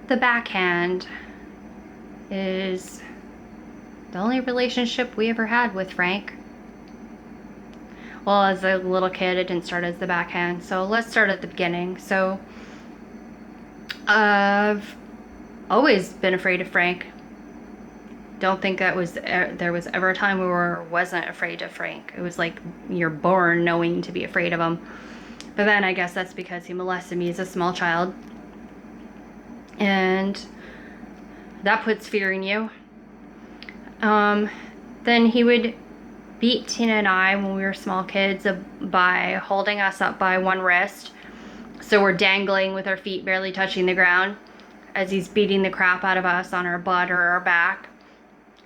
the backhand is the only relationship we ever had with Frank. Well, as a little kid, it didn't start as the backhand. So let's start at the beginning. So I've always been afraid of Frank. Don't think that was there was ever a time where I wasn't afraid of Frank. It was like you're born knowing to be afraid of him. But then I guess that's because he molested me as a small child. And that puts fear in you. Then he would beat Tina and I when we were small kids by holding us up by one wrist. So we're dangling with our feet barely touching the ground as he's beating the crap out of us on our butt or our back.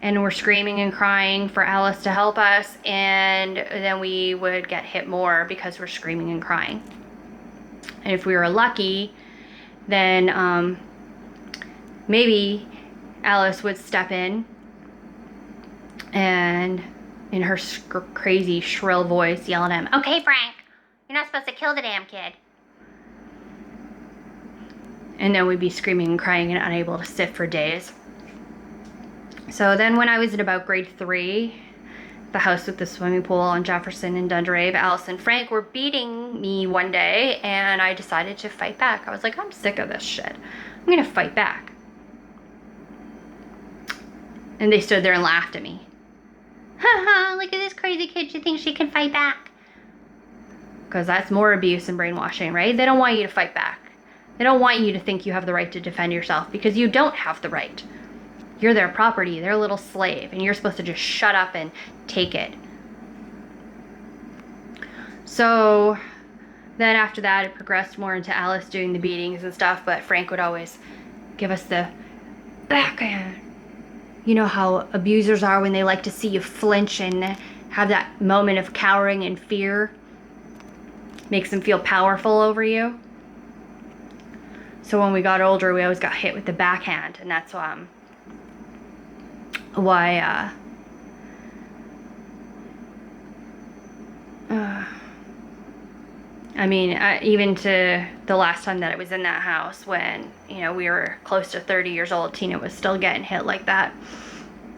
And we're screaming and crying for Alice to help us, and then we would get hit more because we're screaming and crying. And if we were lucky, then maybe Alice would step in and in her crazy shrill voice yelling at him, "Okay, Frank, you're not supposed to kill the damn kid." And then we'd be screaming and crying and unable to sit for days. So then when I was in about grade 3, the house with the swimming pool on Jefferson and Dunderave, Alice and Frank were beating me one day, and I decided to fight back. I was like, I'm sick of this shit. I'm gonna fight back. And they stood there and laughed at me. Haha, look at this crazy kid. She thinks she can fight back. Because that's more abuse and brainwashing, right? They don't want you to fight back. They don't want you to think you have the right to defend yourself, because you don't have the right. You're their property, their little slave, and you're supposed to just shut up and take it. So then after that, it progressed more into Alice doing the beatings and stuff, but Frank would always give us the backhand. You know how abusers are when they like to see you flinch and have that moment of cowering and fear. Makes them feel powerful over you. So when we got older, we always got hit with the backhand, and that's why I mean, even to the last time that I was in that house when, you know, we were close to 30 years old, Tina was still getting hit like that.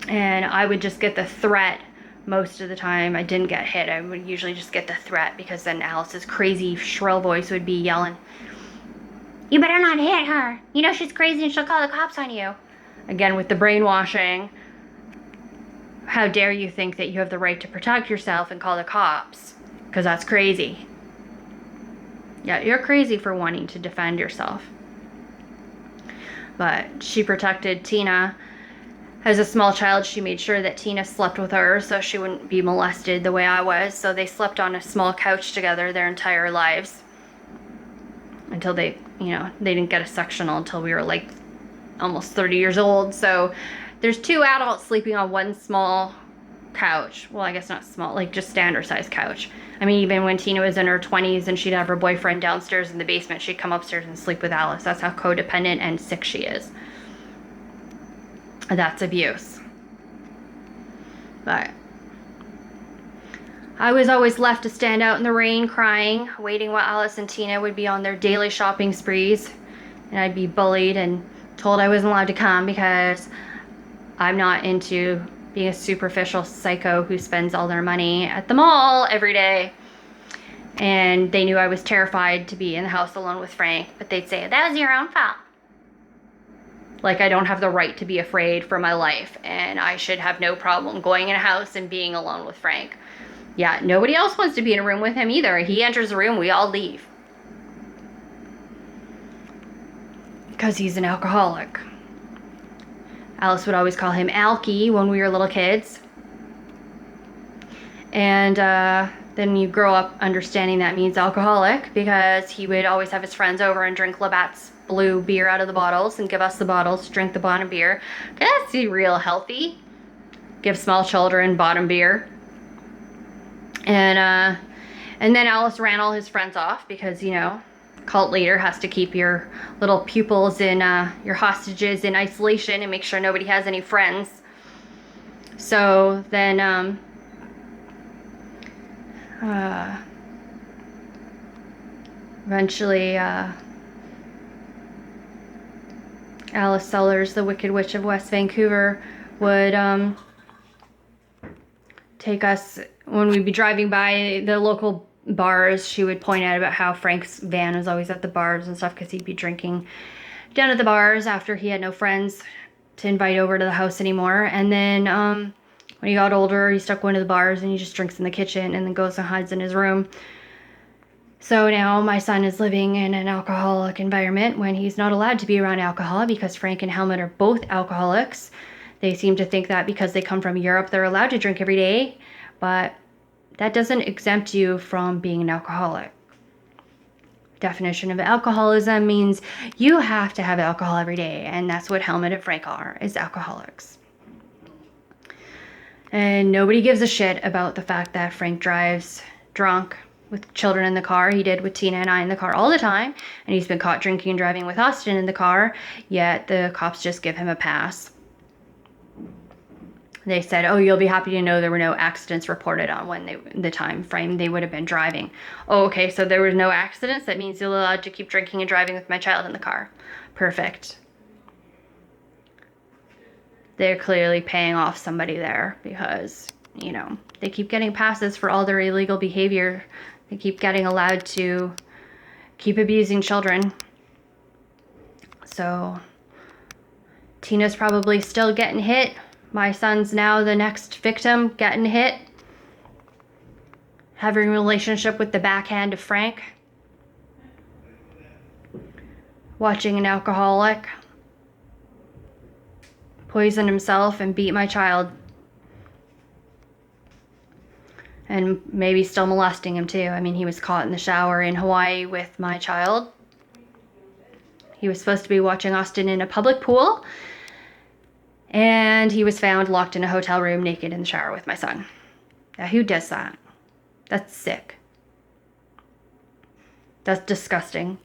And I would just get the threat most of the time. I didn't get hit. I would usually just get the threat, because then Alice's crazy shrill voice would be yelling, "You better not hit her. You know she's crazy and she'll call the cops on you." Again, with the brainwashing. How dare you think that you have the right to protect yourself and call the cops? Because that's crazy. Yeah, you're crazy for wanting to defend yourself. But she protected Tina. As a small child, she made sure that Tina slept with her so she wouldn't be molested the way I was. So they slept on a small couch together their entire lives. Until they, you know, they didn't get a sectional until we were like almost 30 years old. So there's 2 adults sleeping on one small couch. Well, I guess not small, like just standard size couch. I mean, even when Tina was in her 20s and she'd have her boyfriend downstairs in the basement, she'd come upstairs and sleep with Alice. That's how codependent and sick she is. That's abuse. But I was always left to stand out in the rain crying, waiting while Alice and Tina would be on their daily shopping sprees. And I'd be bullied and told I wasn't allowed to come because I'm not into being a superficial psycho who spends all their money at the mall every day. And they knew I was terrified to be in the house alone with Frank, but they'd say, "That was your own fault." Like I don't have the right to be afraid for my life, and I should have no problem going in a house and being alone with Frank. Yeah, nobody else wants to be in a room with him either. He enters the room, we all leave. Because he's an alcoholic. Alice would always call him Alky when we were little kids. And then you grow up understanding that means alcoholic, because he would always have his friends over and drink Labatt's blue beer out of the bottles and give us the bottles to drink the bottom beer. That's real healthy. Give small children bottom beer. And then Alice ran all his friends off because, you know, cult leader has to keep your little pupils in, your hostages in isolation and make sure nobody has any friends. So then, eventually, Alice Sellers, the Wicked Witch of West Vancouver, would take us when we'd be driving by the local bars. She would point out about how Frank's van was always at the bars and stuff because he'd be drinking down at the bars after he had no friends to invite over to the house anymore. And then when he got older, he stopped going to the bars and he just drinks in the kitchen and then goes and hides in his room. So now my son is living in an alcoholic environment when he's not allowed to be around alcohol because Frank and Helmut are both alcoholics. They seem to think that because they come from Europe, they're allowed to drink every day, but that doesn't exempt you from being an alcoholic. Definition of alcoholism means you have to have alcohol every day, and that's what Helmut and Frank are, is alcoholics. And nobody gives a shit about the fact that Frank drives drunk with children in the car. He did with Tina and I in the car all the time, and he's been caught drinking and driving with Austin in the car, yet the cops just give him a pass. They said, oh, you'll be happy to know there were no accidents reported on the time frame they would have been driving. Oh, okay, so there were no accidents? That means you're allowed to keep drinking and driving with my child in the car. Perfect. They're clearly paying off somebody there because, you know, they keep getting passes for all their illegal behavior. They keep getting allowed to keep abusing children. So Tina's probably still getting hit. My son's now the next victim getting hit. Having a relationship with the backhand of Frank. Watching an alcoholic poison himself and beat my child. And maybe still molesting him too. I mean, he was caught in the shower in Hawaii with my child. He was supposed to be watching Austin in a public pool. And he was found locked in a hotel room naked in the shower with my son. Now, who does that? That's sick. That's disgusting.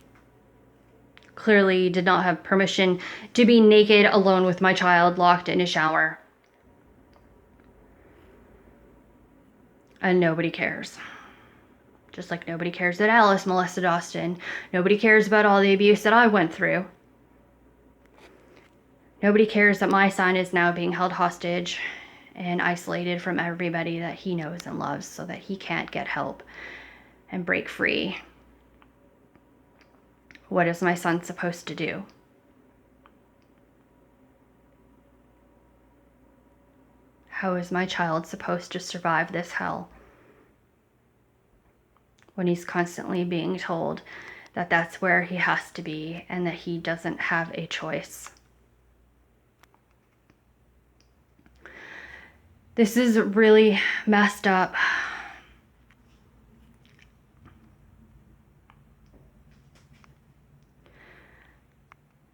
Clearly did not have permission to be naked alone with my child locked in a shower. And nobody cares. Just like nobody cares that Alice molested Austin. Nobody cares about all the abuse that I went through. Nobody cares that my son is now being held hostage and isolated from everybody that he knows and loves so that he can't get help and break free. What is my son supposed to do? How is my child supposed to survive this hell when he's constantly being told that that's where he has to be and that he doesn't have a choice? This is really messed up.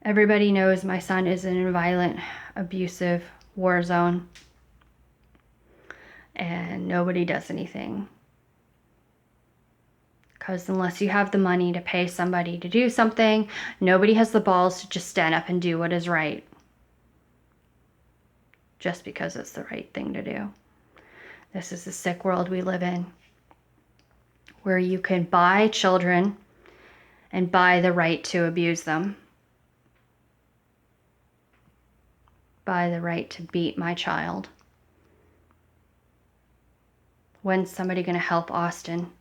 Everybody knows my son is in a violent, abusive war zone. And nobody does anything. Because unless you have the money to pay somebody to do something, nobody has the balls to just stand up and do what is right. Just because it's the right thing to do. This is the sick world we live in, where you can buy children and buy the right to abuse them. Buy the right to beat my child. When's somebody going to help Austin?